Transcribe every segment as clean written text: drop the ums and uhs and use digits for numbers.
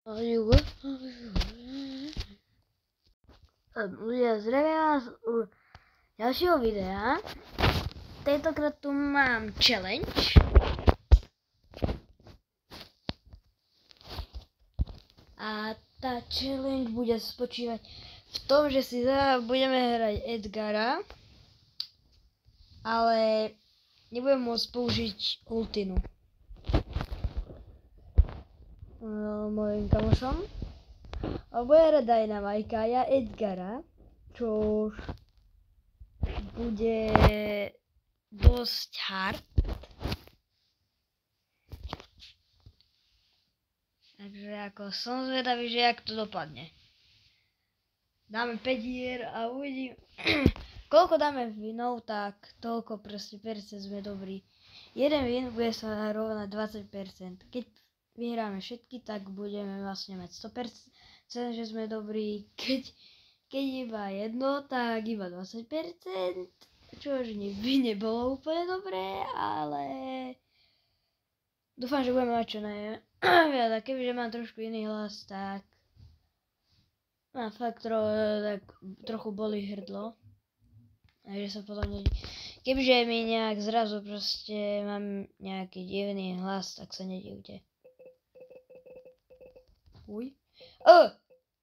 Ľudia, zdravím vás u ďalšieho videa. Tentokrát tu mám challenge. A tá challenge bude spočívať v tom, že si budeme hrať Edgara, ale nebudem môcť použiť ultinu. Mojím kamošom. A bude hrať Dynamajka a ja Edgara, čo bude dosť hard. Takže ako som zvedavý, že jak to dopadne. Dáme 5 hier a uvidím. Koľko dáme winov, tak toľko proste percent sme dobrí. Jeden win bude sa rovnať 20%. Keď vyhráme všetky, tak budeme vlastne mať 100%, že sme dobrí. Keď iba jedno, tak iba 20%. Čož by nebolo úplne dobré, ale dúfam, že budeme mať čo najviac. A kebyže mám trošku iný hlas, tak mám fakt trochu boli hrdlo. Takže sa potom kebyže mi nejak zrazu proste mám nejaký divný hlas, tak sa nedivte. Uj.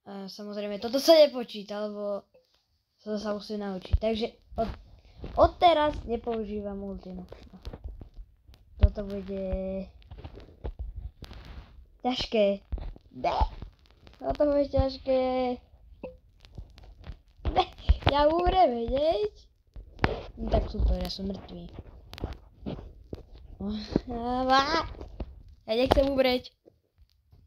Samozrejme, toto sa nepočíta, lebo to sa musím naučiť. Takže odteraz nepoužívam ultinu. Toto bude ťažké. Toto bude ťažké. Ja umrem, vedeť? No tak super, ja som mŕtvý. Ja nechcem umrieť.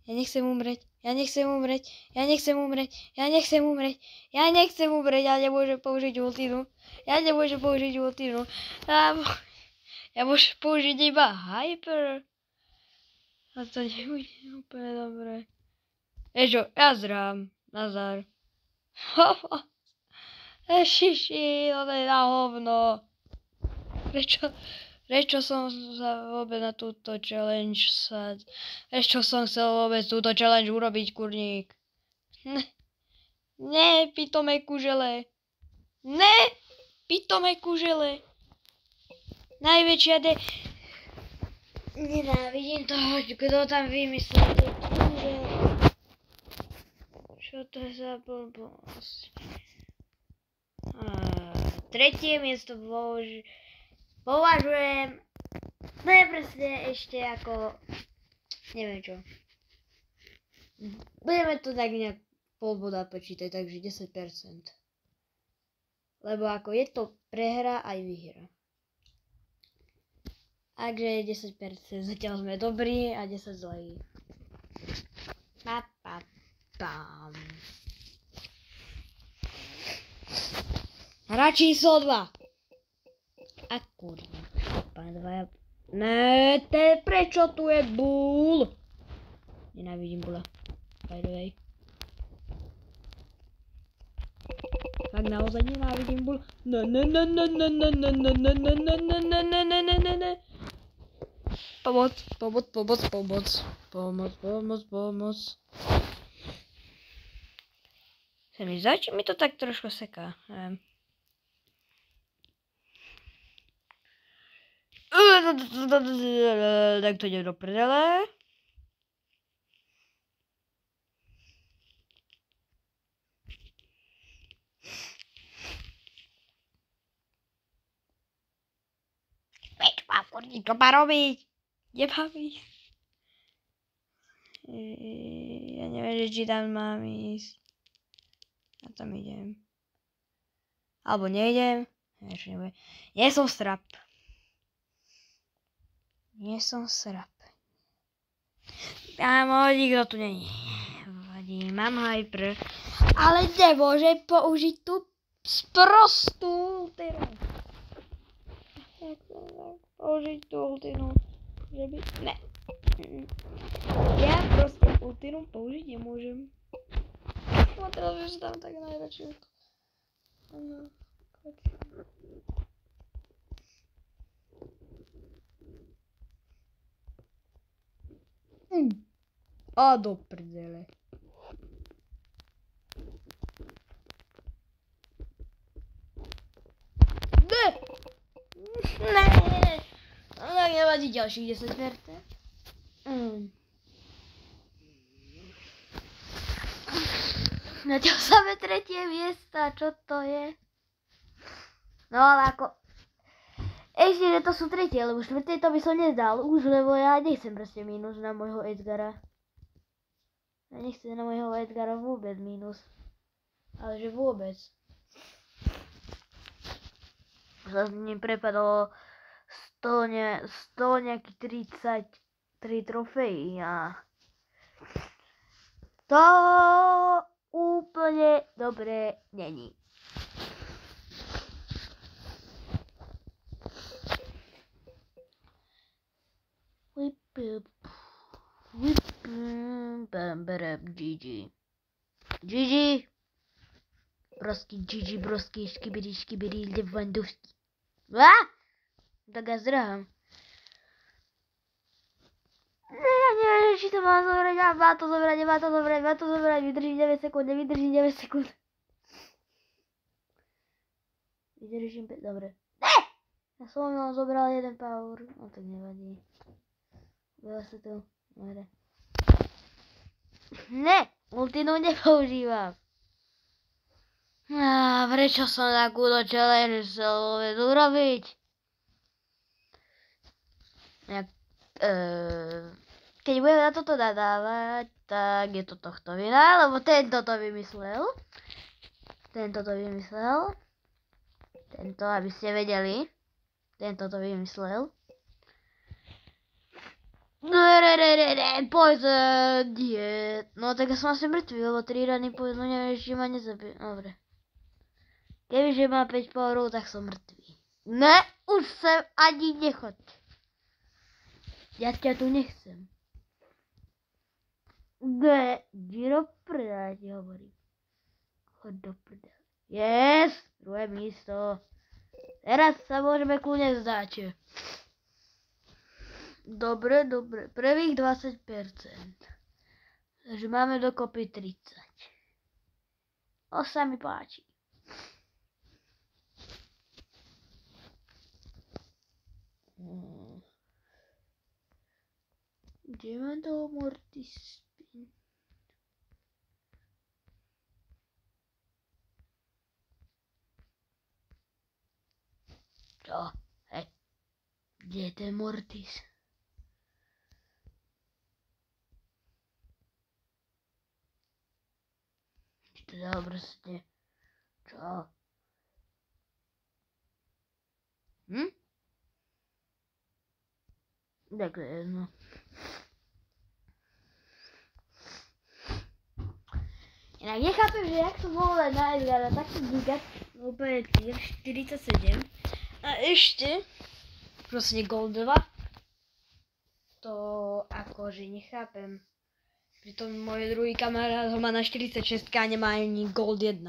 Ja nechcem umrieť, ja nechcem umrieť, ja nechcem umrieť, ja nechcem umrieť, ja nechcem umrieť, ja nemôžem použiť ultinu. Ja nemôžem použiť ultinu. Ja môžem použiť iba hyper. A to nebude úplne dobré. Čo, ja zrám, nazar. Šiši, to je na hovno. Prečo som sa vôbec na túto challenge Prečo som chcel vôbec túto challenge urobiť, kurník? Ne, pitomé kužele. Ne, pitomé kužele. Najväčšia Nenávidím toho, kto tam vymyslel tie kužele. Čo to je za blbosť? Tretie miesto považujem presne ešte ako neviem čo. Budeme to tak nejak pol boda počítať, takže 10%. Lebo ako je to prehra aj výhra. Takže 10%. Zatiaľ sme dobrí a 10 zlých. Hra číslo 2. A kurva. Ne, prečo tu je Bull? Nenávidím Bulla. By the way. Tak naozaj nenávidím Bull. Ne. Pomoc. Sa mi zdá, či mi to tak trošku seká. Neviem. Tak to ide do prdele. Veď mám kurník, čo má robiť? Nemám ísť. Ja neviem, či tam mám ísť. Ja tam idem. Alebo nejdem. Nie som strap. Kámo, nikto tu není. Vadí, mám hyper. Ale nemôžem použiť tú sprostú ultinu. Použiť tú ultinu. Ne. Ja proste ultinu použiť nemôžem. No teraz už tam tak najradšej. A do prdele. Ne! Ne! No tak nevadí ďalších 10%. Natiaľ samé tretie miesta, čo to je? No ale ako... Ešte, že to sú tretie, lebo štvrté to by som nezdal už, lebo ja nechcem proste mínus na môjho Edgara. Ja nechcem na môjho Edgara vôbec mínus. Ale že vôbec. Sa z ním prepadlo 100 nejakých 33 trofejí a... To úplne dobré není. GG. GG. Broski, škibiri, Lewandowski. Tak ja zdrhám. Ja neviem, či to má zobrať, má to zobrať, vydrží 9 sekúnd, nevydrží 9 sekúnd. Vydržím 5, dobre. Ne! Ja som len zobral jeden power, no tak nevadí. Veľa sa to, dobre. Ne, ultinu nepoužívam. Prečo som takúto challenge chcel vôbec urobiť? Keď budem na toto nadávať, tak je to tohto vina, lebo tento to vymyslel. Tento, aby ste vedeli. Tento to vymyslel. Poison, nie. No tak ja som asi mŕtvý, lebo 3 rany poison, neviem, či ma nezabije. Dobre. Kebyže má 5 powerov, tak som mŕtvý. Ne, už sem ani nechoď. Ja ťa tu nechcem. Ne, Giro predať, hovorím. Choď do prdele. Yes, druhé místo. Teraz sa môžeme kľudne vzdať. Dobre, prvých 20%. Takže máme dokopy 30. To sa mi páči. Kde mám toho Mortis? Čo? Hej. Kde je ten Mortis? Teda proste. Čo? Tak to je jedno. Inak nechápem, že jak som mohol dať na Edgara taký gigat, úplne tier 47. A ešte proste Gold 2. To akože nechápem. Pritom môj druhý kamarát ho má na 46 a nemá ani Gold 1.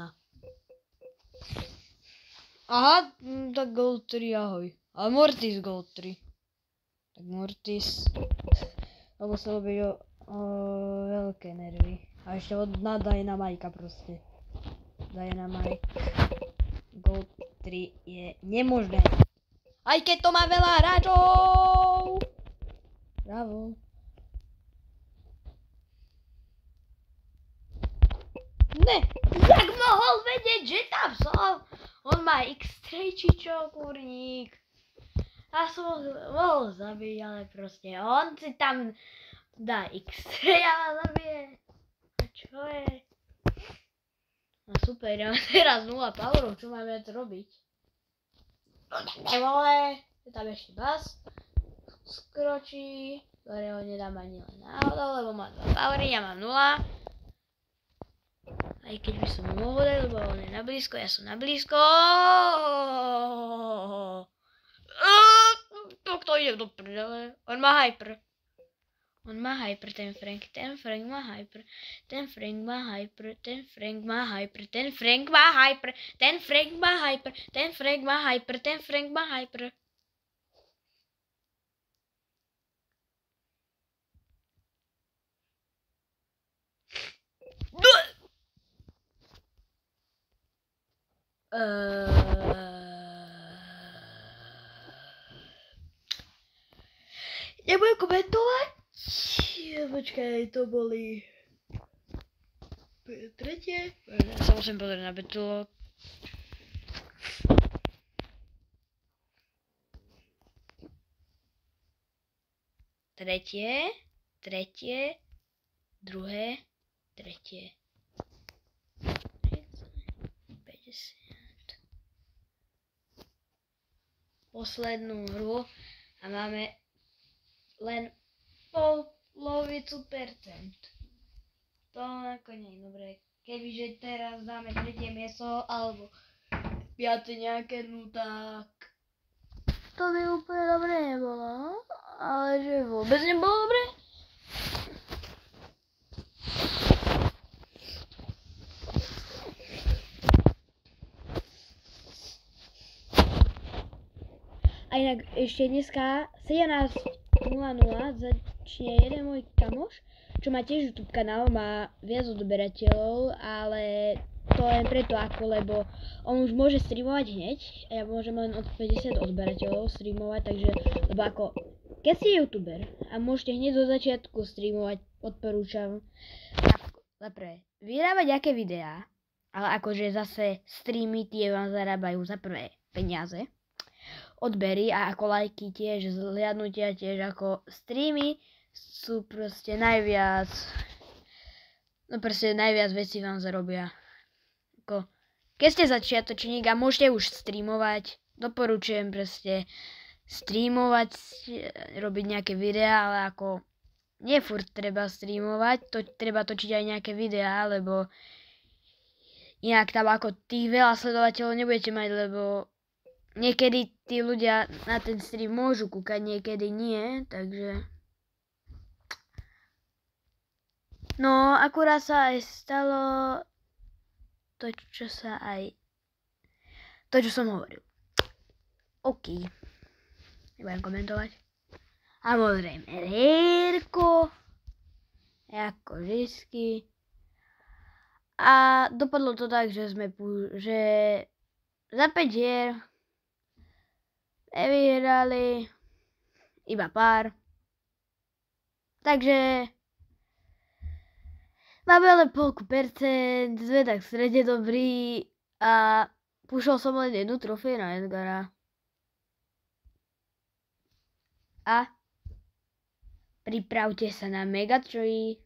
Aha, tak Gold 3, ahoj. Ale Mortis Gold 3. Tak Mortis. Lebo sa robí o veľké nervy. A ešte na Dynamajka proste. Dynamike. Gold 3 je nemožné. Aj keď to má veľa hráčov! Bravo. Ne, jak mohol vedieť, že tam som? On má X-ray či čo, kurník. Ja som ho mohol zabiť, ale proste on si tam dá X-ray a ma zabije. A čo je? No super, ja mám teraz 0 powerov, čo mám viac robiť? No tak nevole, je tam ešte bas. Skročí, ktorého nedám ani len náhodou, lebo má 2 powery, ja mám 0. Aj keď by som mohol dať, lebo on je na blízko, ja som na blízko. To ide do prdele. On má hyper. Ten Frank má hyper. Ten Frank má hyper. Nebudem komentovať. Počkaj, to boli tretie. Ja sa musím pozrieť na Betulok. Tretie, druhé, tretie. 50. Poslednú hru a máme len polovicu percent. To nakoniec dobre. Kebyže teraz dáme tretie miesto alebo piate nejaké, no tak to by úplne dobre nebolo. Ale že vôbec nebolo dobre. A inak ešte dneska 17:00 začne jeden môj kamoš, čo má tiež YouTube kanál, má viac odberateľov, ale to len preto lebo on už môže streamovať hneď a ja môžem len od 50 odberateľov streamovať, takže, lebo ako, keď si youtuber a môžete hneď do začiatku streamovať, odporúčam, zaprvé, vyrábať aké videá, ale akože zase streamy tie vám zarábajú za prvé peniaze, odbery a ako lajky tiež, zhliadnutia tiež, ako streamy sú proste najviac, no proste najviac vecí vám zarobia. Ako, keď ste začiatočník a môžete už streamovať, doporučujem proste streamovať, robiť nejaké videá, ale ako nie furt treba streamovať, treba točiť aj nejaké videá, lebo inak tam ako tých veľa sledovateľov nebudete mať, lebo niekedy tí ľudia na ten stream môžu kúkať, niekedy nie, takže... No, akurát sa aj stalo to, čo som hovoril. OK. Nebudem komentovať. A samozrejme, herko, ako vždycky. A dopadlo to tak, že že za 5 hier nevyhrali iba pár. Takže máme len 0,5%, sme tak v strede dobrý a púšol som len jednu trofej na Edgara. A pripravte sa na Mega 3.